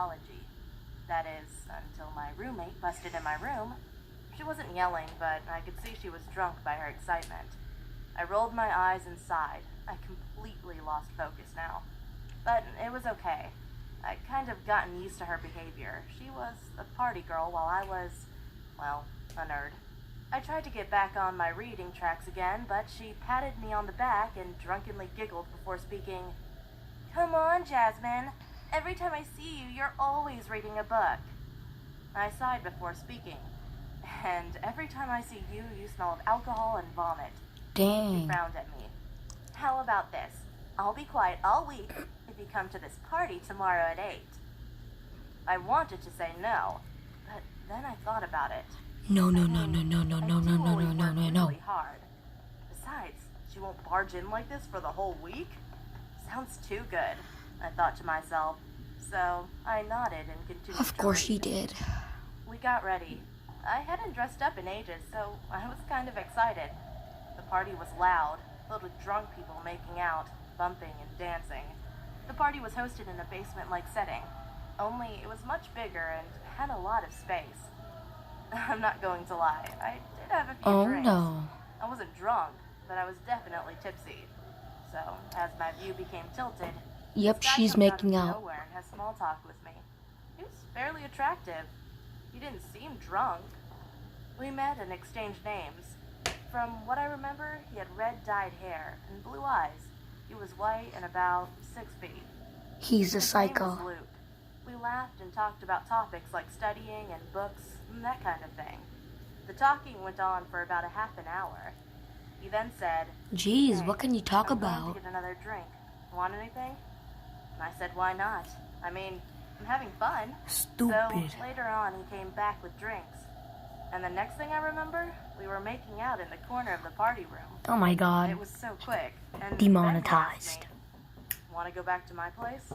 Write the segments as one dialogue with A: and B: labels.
A: psychology. That is, until my roommate busted in my room. She wasn't yelling, but I could see she was drunk by her excitement. I rolled my eyes and sighed. I completely lost focus now. But it was okay. I'd kind of gotten used to her behavior. She was a party girl while I was, well, a nerd. I tried to get back on my reading tracks again, but she patted me on the back and drunkenly giggled before speaking. Come on, Jasmine. Every time I see you, you're always reading a book. I sighed before speaking. And every time I see you, you smell of alcohol and vomit. She
B: Dang.
A: frowned at me. How about this? I'll be quiet all week if you come to this party tomorrow at 8. I wanted to say no, but then I thought about it.
B: No, no,
A: I
B: no,
A: mean,
B: no, no, no,
A: I
B: no,
A: do
B: no, no,
A: always
B: no, no,
A: work
B: no, no.
A: really hard. Besides, she won't barge in like this for the whole week. Sounds too good, I thought to myself. So I nodded and continued
B: Of
A: to
B: course she
A: read.
B: did.
A: We got ready. I hadn't dressed up in ages, so I was kind of excited. The party was loud, filled with drunk people making out, bumping and dancing. The party was hosted in a basement-like setting, only it was much bigger and had a lot of space. I'm not going to lie, I did have a few
B: Oh
A: drinks.
B: no.
A: I wasn't drunk, but I was definitely tipsy. So, as my view became tilted,
B: Yep,
A: this guy
B: she's
A: comes
B: making
A: out of
B: out.
A: nowhere and has small talk with me. He was fairly attractive. He didn't seem drunk. We met and exchanged names. From what I remember, he had red dyed hair and blue eyes. He was white and about 6 feet.
B: He's a
A: His name was
B: psycho.
A: Luke. We laughed and talked about topics like studying and books and that kind of thing. The talking went on for about a half an hour. He then said,
B: Jeez,
A: "Hey,
B: what can you talk
A: I'm going
B: about?
A: to get another drink. Want anything?" And I said, "Why not? I mean, I'm having fun."
B: Stupid.
A: So later on, he came back with drinks. And the next thing I remember, we were making out in the corner of the party room.
B: Oh my god.
A: It was so quick. And
B: Demonetized.
A: then he asked me, "Want to go back to my place?"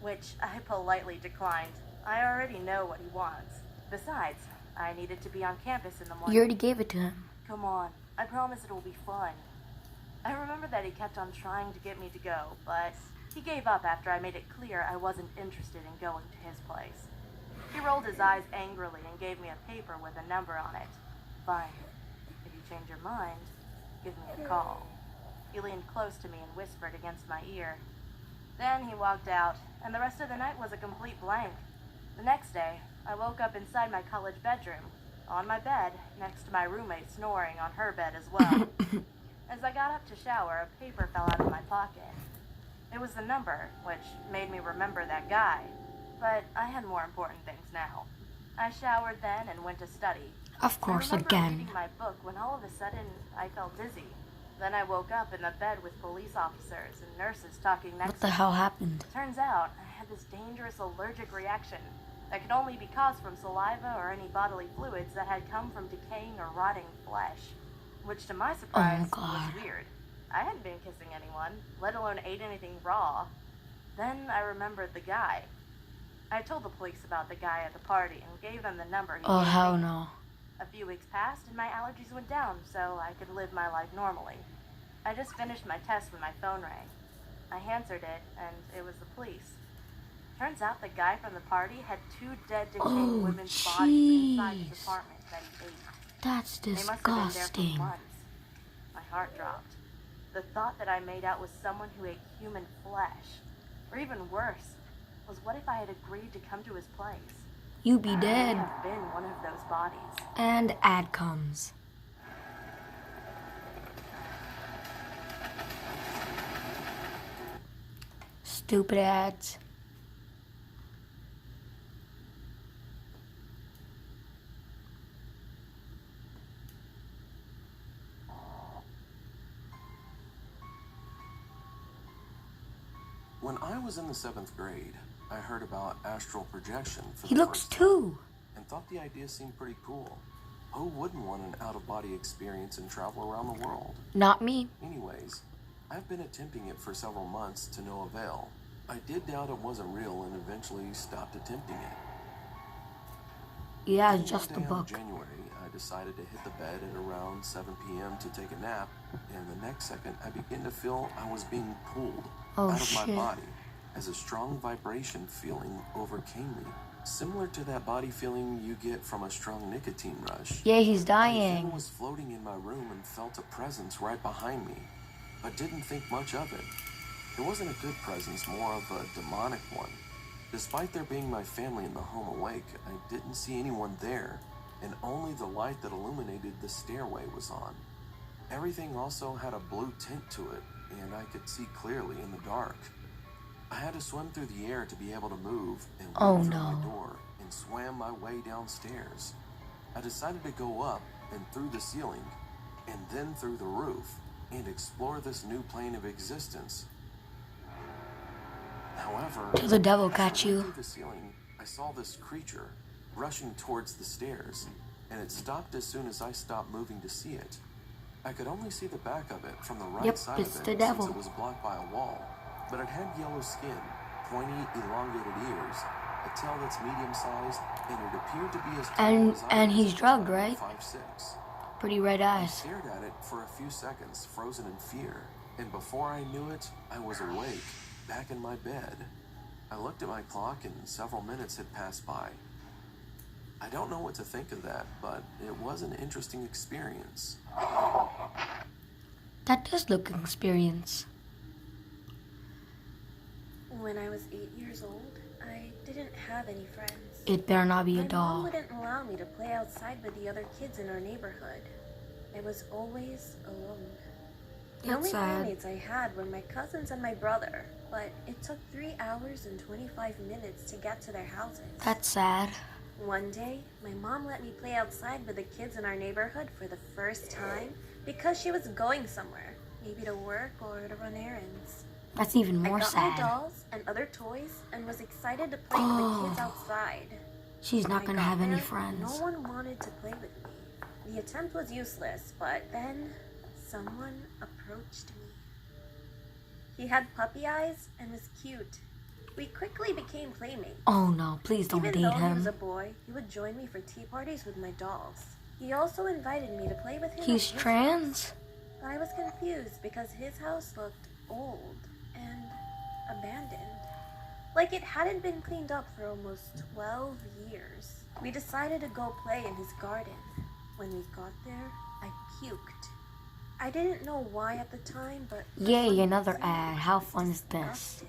A: Which I politely declined. I already know what he wants. Besides, I needed to be on campus in the morning.
B: You already gave it to him.
A: Come on, I promise it will be fun. I remember that he kept on trying to get me to go, but he gave up after I made it clear I wasn't interested in going to his place. He rolled his eyes angrily and gave me a paper with a number on it. Fine. If you change your mind, give me a call. He leaned close to me and whispered against my ear. Then he walked out, and the rest of the night was a complete blank. The next day, I woke up inside my college bedroom, on my bed, next to my roommate snoring on her bed as well. As I got up to shower, a paper fell out of my pocket. It was the number, which made me remember that guy. But I had more important things now. I showered then and went to study.
B: Of course,
A: I remember
B: again.
A: reading my book when all of a sudden I felt dizzy. Then I woke up in the bed with police officers and nurses talking next
B: What the
A: to me.
B: hell happened?
A: Turns out I had this dangerous allergic reaction that could only be caused from saliva or any bodily fluids that had come from decaying or rotting flesh. Which to my surprise
B: God.
A: was weird. I hadn't been kissing anyone, let alone ate anything raw. Then I remembered the guy. I told the police about the guy at the party and gave them the number he
B: Oh
A: gave
B: hell
A: me.
B: no.
A: A few weeks passed and my allergies went down, so I could live my life normally. I just finished my test when my phone rang. I answered it, and it was the police. Turns out the guy from the party had 2 dead, decaying
B: Oh,
A: women's bodies inside his
B: jeez.
A: apartment that he ate.
B: That's
A: They must have been there for
B: disgusting.
A: months. My heart dropped. The thought that I made out with someone who ate human flesh, or even worse, was what if I had agreed to come to his place?
B: You be
A: I
B: dead.
A: have been one of those bodies.
B: And ad comes. Stupid ads.
C: When I was in the 7th grade, I heard about astral projection for
B: He
C: the
B: looks
C: first time
B: too.
C: and thought the idea seemed pretty cool. Who wouldn't want an out-of-body experience and travel around the world?
B: Not me.
C: Anyways, I've been attempting it for several months to no avail. I did doubt it wasn't real and eventually stopped attempting it.
B: Yeah,
C: Then
B: it's just a
C: one day in
B: book.
C: January, I decided to hit the bed at around 7 p.m. to take a nap, and the next second I began to feel I was being pulled
B: Oh,
C: out of my
B: shit.
C: body. as a strong vibration feeling overcame me, similar to that body feeling you get from a strong nicotine rush.
B: Yeah, he's
C: I then
B: dying.
C: was floating in my room and felt a presence right behind me, but didn't think much of it. It wasn't a good presence, more of a demonic one. Despite there being my family in the home awake, I didn't see anyone there, and only the light that illuminated the stairway was on. Everything also had a blue tint to it, and I could see clearly in the dark. I had to swim through the air to be able to move, and went
B: Oh,
C: through
B: no.
C: my door and swam my way downstairs. I decided to go up and through the ceiling, and then through the roof, and explore this new plane of existence. However,
B: Till the devil
C: as I
B: catch
C: went
B: you.
C: through the ceiling, I saw this creature rushing towards the stairs, and it stopped as soon as I stopped moving to see it. I could only see the back of it from the right
B: Yep,
C: side
B: it's
C: of it,
B: the devil.
C: since it was blocked by a wall. But it had yellow skin, pointy, elongated ears, a tail that's medium-sized, and it appeared to be as tall as I
B: And
C: was
B: he's
C: at the
B: drugged,
C: time,
B: right?
C: 5'6".
B: Pretty red
C: I
B: eyes.
C: stared at it for a few seconds, frozen in fear, and before I knew it, I was awake, back in my bed. I looked at my clock and several minutes had passed by. I don't know what to think of that, but it was an interesting experience.
B: That does look experience.
D: When I was 8 years old, I didn't have any friends.
B: It better not be a
D: My mom
B: doll.
D: wouldn't allow me to play outside with the other kids in our neighborhood. I was always alone. The
B: That's
D: only
B: sad.
D: playmates I had were my cousins and my brother, but it took 3 hours and 25 minutes to get to their houses.
B: That's sad.
D: One day, my mom let me play outside with the kids in our neighborhood for the first time because she was going somewhere, maybe to work or to run errands.
B: That's even more
D: I got my
B: sad.
D: dolls and other toys and was excited to play with the kids outside.
B: She's not
D: When I
B: gonna
D: got
B: have any
D: there,
B: friends.
D: No one wanted to play with me. The attempt was useless, but then someone approached me. He had puppy eyes and was cute. We quickly became playmates.
B: Oh no, please don't
D: Even
B: date
D: though he was a
B: him.
D: boy, he would join me for tea parties with my dolls. He also invited me to play with him.
B: He's
D: at his
B: trans?
D: house. But I was confused because his house looked old and abandoned. Like it hadn't been cleaned up for almost 12 years. We decided to go play in his garden. When we got there, I puked. I didn't know why at the time, but for
B: Yay,
D: some
B: another
D: reason,
B: ad.
D: I
B: How
D: was
B: fun is this?
D: disgusted.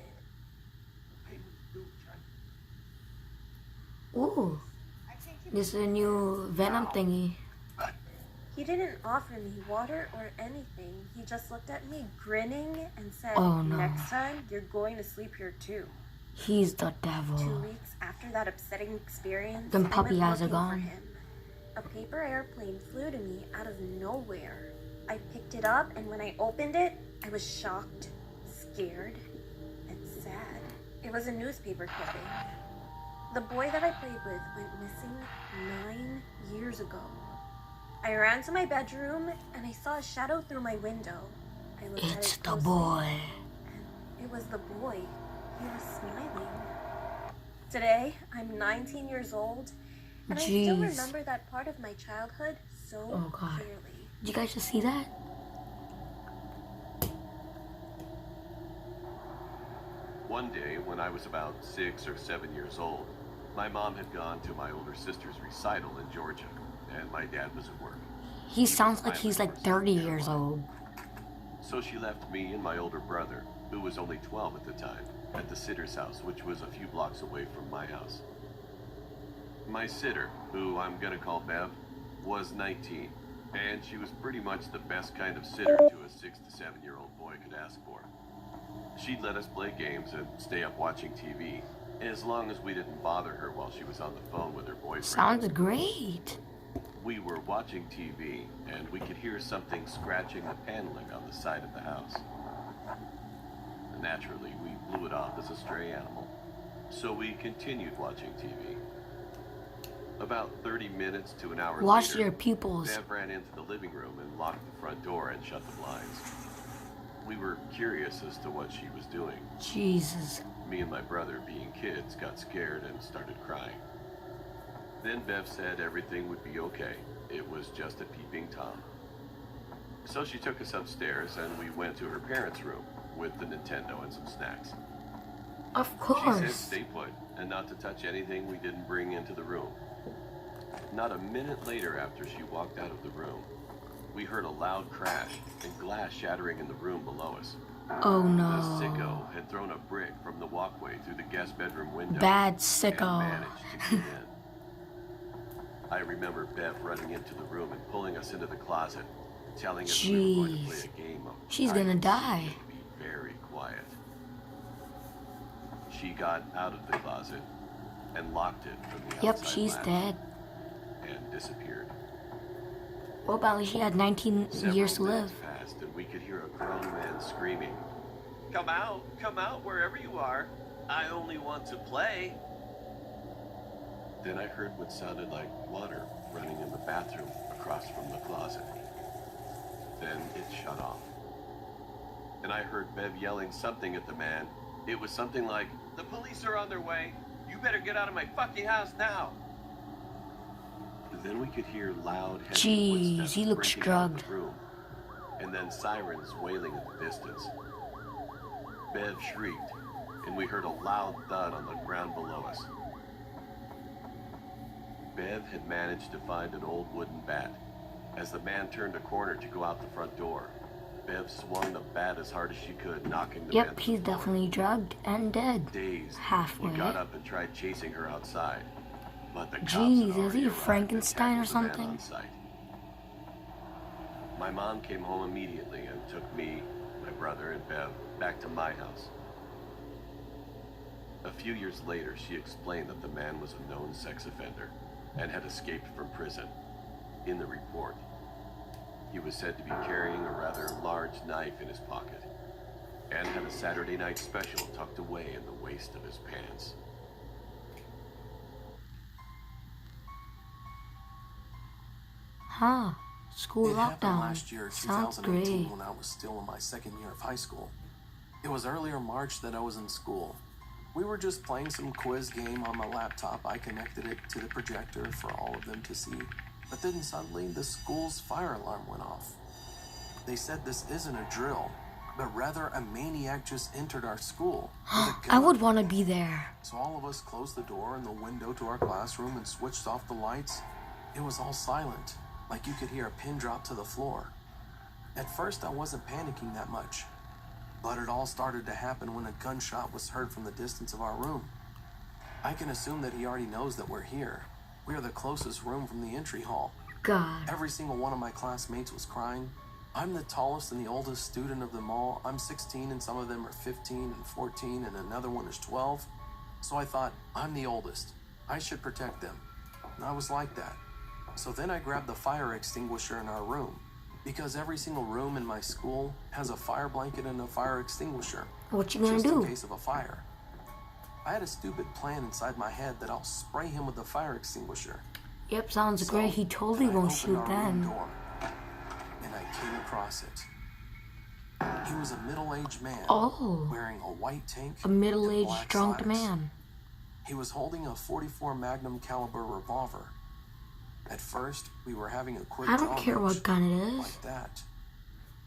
B: Ooh. This is a new Venom thingy.
D: He didn't offer me water or anything. He just looked at me grinning and said,
B: Oh, no.
D: "Next time, you're going to sleep here too."
B: He's the
D: 2
B: devil.
D: weeks after that upsetting experience,
B: Them
D: I
B: puppy
D: went
B: eyes are
D: looking for
B: gone.
D: him. A paper airplane flew to me out of nowhere. I picked it up, and when I opened it, I was shocked, scared, and sad. It was a newspaper clipping. The boy that I played with went missing 9 years ago. I ran to my bedroom, and I saw a shadow through my window. I looked at
B: It's
D: it
B: the
D: closely,
B: boy.
D: and it was the boy. He was smiling. Today, I'm 19 years old, and I still
B: Jeez.
D: remember that part of my childhood so
B: Oh, God.
D: clearly.
B: Did you guys just see that?
E: One day, when I was about 6 or 7 years old, my mom had gone to my older sister's recital in Georgia, and my dad was at work.
B: He sounds like he's like 30 years old.
E: So she left me and my older brother, who was only 12 at the time, at the sitter's house, which was a few blocks away from my house. My sitter, who I'm gonna call Bev, was 19, and she was pretty much the best kind of sitter to a 6 to 7-year-old boy could ask for. She'd let us play games and stay up watching TV, as long as we didn't bother her while she was on the phone with her boyfriend.
B: Sounds great.
E: We were watching TV, and we could hear something scratching the paneling on the side of the house. Naturally, we blew it off as a stray animal, so we continued watching TV. About 30 minutes to an hour
B: Watch
E: later,
B: your pupils.
E: Bev ran into the living room and locked the front door and shut the blinds. We were curious as to what she was doing.
B: Jesus.
E: Me and my brother, being kids, got scared and started crying. Then Bev said everything would be okay. It was just a peeping Tom. So she took us upstairs and we went to her parents' room with the Nintendo and some snacks.
B: Of
E: She said
B: course.
E: stay put and not to touch anything we didn't bring into the room. Not a minute later after she walked out of the room, we heard a loud crash and glass shattering in the room below us.
B: Oh
E: The
B: no.
E: sicko had thrown a brick from the walkway through the guest bedroom window.
B: Bad
E: And
B: sicko.
E: managed to get in. I remember Bev running into the room and pulling us into the closet, telling us we were going to play
B: Jeez.
E: a game of
B: She's
E: hide
B: gonna
E: and seek
B: die.
E: and be very quiet. She got out of the closet and locked it from the
B: Yep,
E: outside
B: she's
E: latch
B: dead.
E: and disappeared.
B: Well, apparently she had 19 years to
E: Several
B: live.
E: minutes passed and we could hear a grown man screaming, come out wherever you are. I only want to play." Then I heard what sounded like water running in the bathroom across from the closet. Then it shut off. And I heard Bev yelling something at the man. It was something like, "The police are on their way. You better get out of my fucking house now." Then we could hear loud, heavy
B: Jeez,
E: footsteps
B: he looks
E: breaking out of
B: drugged.
E: the room, and then sirens wailing in the distance. Bev shrieked, and we heard a loud thud on the ground below us. Bev had managed to find an old wooden bat. As the man turned a corner to go out the front door, Bev swung the bat as hard as she could, knocking the man
B: Yep,
E: to
B: he's
E: the floor.
B: definitely drugged and dead.
E: Dazed,
B: halfway.
E: he got up and tried chasing her outside. But the cops
B: Jeez,
E: had
B: is he
E: already arrived
B: Frankenstein
E: and
B: or
E: tackled the man
B: something?
E: on sight. My mom came home immediately and took me, my brother, and Bev back to my house. A few years later, she explained that the man was a known sex offender and had escaped from prison. In the report, he was said to be carrying a rather large knife in his pocket and had a Saturday night special tucked away in the waist of his pants.
B: Huh. School
C: It happened
B: lockdown.
C: last year,
B: Sounds
C: 2018,
B: great.
C: when I was still in my second year of high school. It was earlier March that I was in school. We were just playing some quiz game on my laptop. I connected it to the projector for all of them to see. But then suddenly the school's fire alarm went off. They said this isn't a drill, but rather a maniac just entered our school with a
B: I
C: gun.
B: would want to be there.
C: So all of us closed the door and the window to our classroom and switched off the lights. It was all silent, like you could hear a pin drop to the floor. At first, I wasn't panicking that much, but it all started to happen when a gunshot was heard from the distance of our room. I can assume that he already knows that we're here. We are the closest room from the entry hall.
B: God.
C: Every single one of my classmates was crying. I'm the tallest and the oldest student of them all. I'm 16 and some of them are 15 and 14 and another one is 12. So I thought, I'm the oldest. I should protect them. And I was like that. So then I grabbed the fire extinguisher in our room, because every single room in my school has a fire blanket and a fire extinguisher,
B: What you gonna
C: just in
B: do?
C: case of a fire. I had a stupid plan inside my head that I'll spray him with the fire extinguisher.
B: Yep, sounds
C: So,
B: great. He totally
C: I
B: won't
C: opened
B: shoot
C: our room
B: then.
C: door, and I came across it. He was a middle-aged man,
B: Oh.
C: wearing a white tank,
B: A
C: and
B: middle-aged
C: black
B: drunk
C: slacks.
B: man.
C: He was holding a .44 Magnum caliber revolver. At first, we were having a quick
B: I don't
C: draw
B: care
C: match,
B: what gun it is.
C: like that.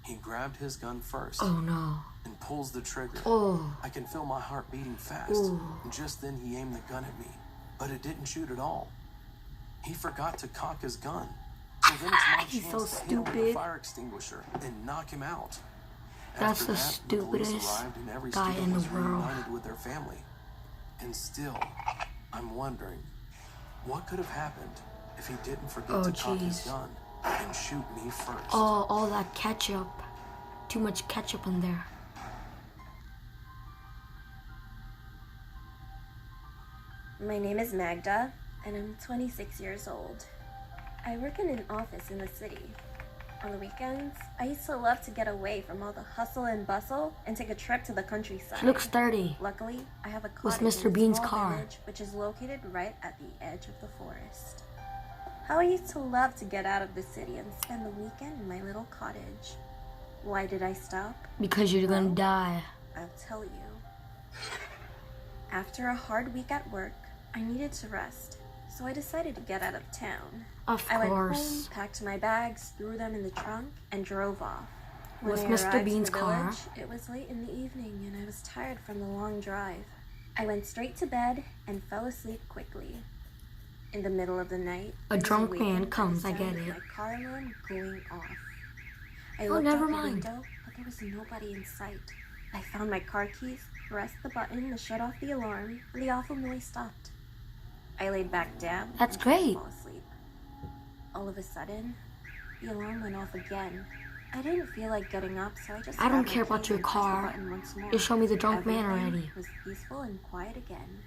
C: He grabbed his gun first
B: Oh no.
C: and pulls the trigger.
B: Oh.
C: I can feel my heart beating fast.
B: Ooh.
C: And just then he aimed the gun at me, but it didn't shoot at all. He forgot to cock his gun. So then it's my
B: He's
C: chance
B: so
C: to hit him with the
B: stupid.
C: fire extinguisher and knock him out.
B: That's
C: After
B: the
C: that, the police
B: stupidest
C: arrived and every
B: guy
C: student
B: in the
C: was
B: world.
C: reunited with their family. And still, I'm wondering, what could have happened if he didn't forget
B: Oh,
C: to cock his
B: jeez.
C: gun and shoot me first?
B: Oh, all that ketchup. Too much ketchup in there.
D: My name is Magda, and I'm 26 years old. I work in an office in the city. On the weekends, I used to love to get away from all the hustle and bustle and take a trip to the countryside.
B: She looks 30.
D: Luckily, I have a
B: With
D: cottage
B: Mr.
D: in a
B: Bean's
D: small
B: car.
D: village, which is located right at the edge of the forest. How I used to love to get out of the city and spend the weekend in my little cottage. Why did I stop?
B: Because you're gonna die.
D: I'll tell you. After a hard week at work, I needed to rest, so I decided to get out of town.
B: Of
D: I went home,
B: course.
D: packed my bags, threw them in the trunk, and drove off. When
B: With
D: I
B: Mr.
D: arrived
B: Bean's
D: in the
B: car.
D: village, it was late in the evening, and I was tired from the long drive. I went straight to bed and fell asleep quickly. In the middle of the night,
B: A
D: I was
B: drunk
D: awakened
B: man
D: by the
B: comes, I
D: sound
B: get
D: of
B: it.
D: My car alarm going off. I
B: Oh,
D: looked
B: never
D: out the
B: mind.
D: window, but there was nobody in sight. I found my car keys, pressed the button to shut off the alarm, and the awful noise stopped. I laid back down
B: That's
D: and tried to
B: great.
D: fall asleep. All of a sudden, the alarm went off again. I didn't feel like getting up, so I just
B: I don't
D: grabbed my
B: care about
D: keys
B: your
D: and pressed the
B: car.
D: button once more.
B: You show me the drunk man
D: Everything
B: already.
D: was peaceful and quiet again.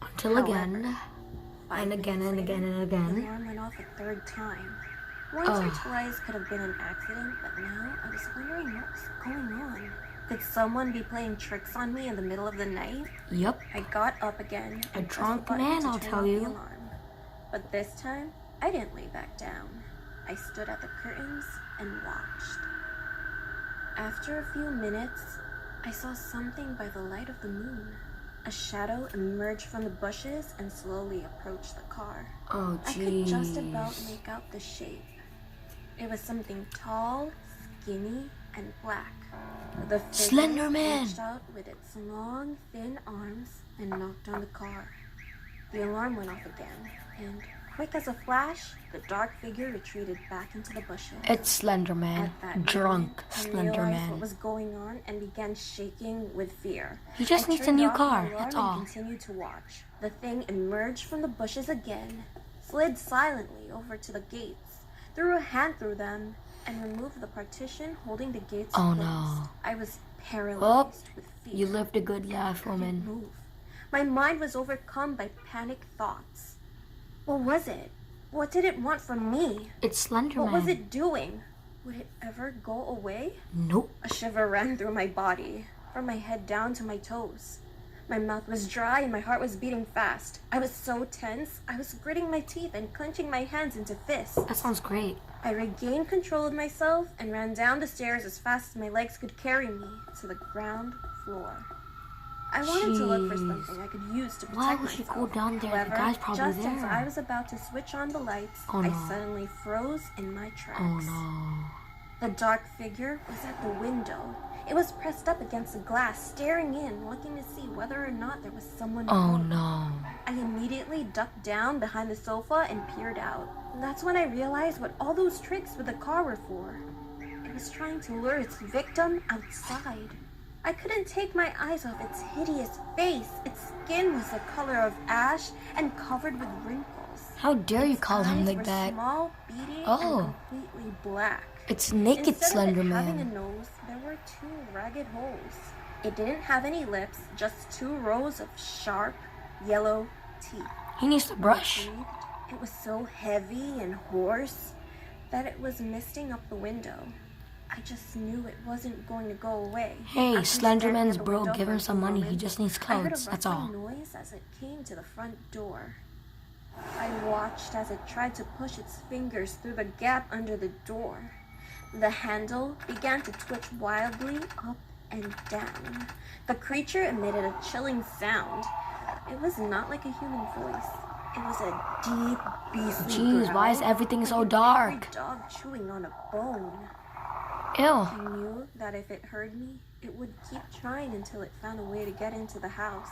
B: Until again. And again and again and
D: The
B: again.
D: alarm went off a third time. Once or twice could have been an accident, but now I was wondering what was going on. Could someone be playing tricks on me in the middle of the night?
B: Yup.
D: I got up again
B: A
D: and pressed
B: drunk
D: the button
B: man,
D: to
B: I'll
D: turn
B: tell
D: off
B: you.
D: the alarm. But this time, I didn't lay back down. I stood at the curtains and watched. After a few minutes, I saw something by the light of the moon. A shadow emerged from the bushes and slowly approached the car.
B: Oh,
D: I could just
B: jeez.
D: about make out the shape. It was something tall, skinny, and black. The figure
B: Slender Man.
D: reached out with its long, thin arms and knocked on the car. The alarm went off again, and quick as a flash, the dark figure retreated back into the bushes.
B: It's Slender Man.
D: At that
B: Drunk
D: moment, I
B: Slender
D: realized what
B: Man.
D: was going on and began shaking with fear.
B: He just
D: I
B: needs a
D: turned
B: new
D: off
B: car,
D: my alarm
B: that's
D: and
B: all.
D: continued to watch. The thing emerged from the bushes again, slid silently over to the gates, threw a hand through them, and removed the partition holding the gates
B: Oh,
D: closed.
B: no.
D: I was
B: Oh,
D: paralyzed with fear.
B: you lived a good life,
D: I couldn't
B: woman.
D: move. My mind was overcome by panic thoughts. What was it? What did it want from me?
B: It's Slender
D: What was
B: Man.
D: it doing? Would it ever go away?
B: Nope.
D: A shiver ran through my body, from my head down to my toes. My mouth was dry and my heart was beating fast. I was so tense, I was gritting my teeth and clenching my hands into fists.
B: That sounds great.
D: I regained control of myself and ran down the stairs as fast as my legs could carry me to the ground floor. I wanted to look for
B: Jeez.
D: something I could use to protect
B: Why would
D: myself.
B: she go down there? The
D: However,
B: guy's probably
D: just as
B: there.
D: I was about to switch on the lights,
B: Oh,
D: I
B: no.
D: suddenly froze in my tracks.
B: Oh no.
D: The dark figure was at the window. It was pressed up against the glass, staring in, looking to see whether or not there was someone
B: Oh
D: home.
B: no.
D: I immediately ducked down behind the sofa and peered out. That's when I realized what all those tricks with the car were for. It was trying to lure its victim outside. I couldn't take my eyes off its hideous face. Its skin was the color of ash and covered with wrinkles.
B: How dare you
D: Its
B: call him
D: eyes
B: like
D: were
B: that?
D: Small, beady,
B: Oh.
D: and completely black.
B: It's naked
D: Instead
B: Slender
D: of it having a
B: Man.
D: nose, there were two ragged holes. It didn't have any lips, just 2 rows of sharp, yellow teeth.
B: He needs to brush.
D: Breathed. It was so heavy and hoarse that it was misting up the window. I just knew it wasn't going to go away.
B: Hey,
D: After
B: Slender
D: standing
B: Man's
D: at the
B: bro,
D: window
B: give
D: for
B: him
D: a
B: some
D: few
B: money. He
D: moments,
B: just needs
D: I heard a
B: clothes, that's all.
D: rustling noise as it came to the front door. I watched as it tried to push its fingers through the gap under the door. The handle began to twitch wildly up and down. The creature emitted a chilling sound. It was not like a human voice. It was a deep, beastly
B: Jeez, why is
D: growl,
B: everything
D: like
B: so
D: an
B: dark?
D: angry dog chewing on a bone.
B: Ew.
D: I knew that if it heard me, it would keep trying until it found a way to get into the house.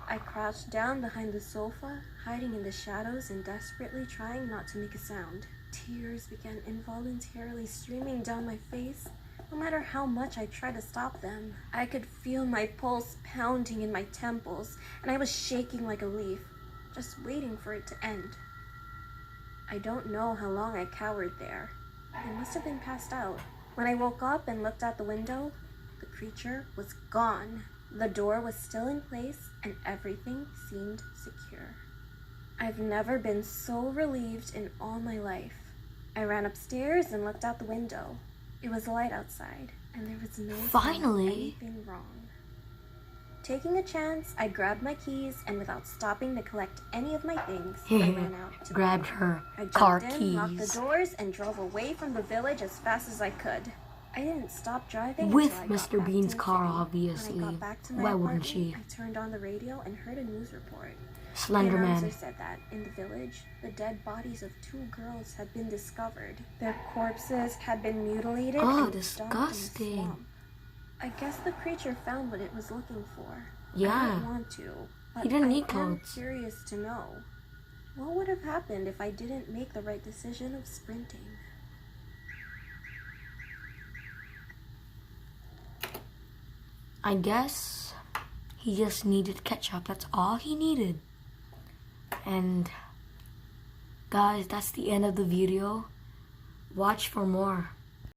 D: I crouched down behind the sofa, hiding in the shadows and desperately trying not to make a sound. Tears began involuntarily streaming down my face. No matter how much I tried to stop them, I could feel my pulse pounding in my temples, and I was shaking like a leaf, just waiting for it to end. I don't know how long I cowered there. I must have been passed out. When I woke up and looked out the window, the creature was gone. The door was still in place and everything seemed secure. I've never been so relieved in all my life. I ran upstairs and looked out the window. It was light outside and there was no sign of
B: Finally.
D: anything wrong. Taking a chance, I grabbed my keys and without stopping to collect any of my things, I ran out to the
B: Grabbed
D: door.
B: her
D: I jumped
B: car
D: in, locked the
B: keys.
D: doors, and drove away from the village as fast as I could. I didn't stop driving
B: With
D: until I got
B: Mr.
D: back
B: Bean's
D: to the
B: car,
D: city.
B: obviously.
D: When I got back to my
B: Why wouldn't
D: apartment,
B: she?
D: I turned on the radio and heard a news report.
B: Slender
D: The
B: Man.
D: announcer said that in the village, the dead bodies of 2 girls had been discovered. Their corpses had been mutilated
B: Oh,
D: and dumped in a
B: disgusting.
D: swamp. I guess the creature found what it was looking for. I
B: Yeah.
D: don't want to. But
B: He didn't need
D: I am
B: clothes.
D: curious to know, what would have happened if I didn't make the right decision of sprinting?
B: I guess he just needed ketchup. That's all he needed. And guys, that's the end of the video. Watch for more.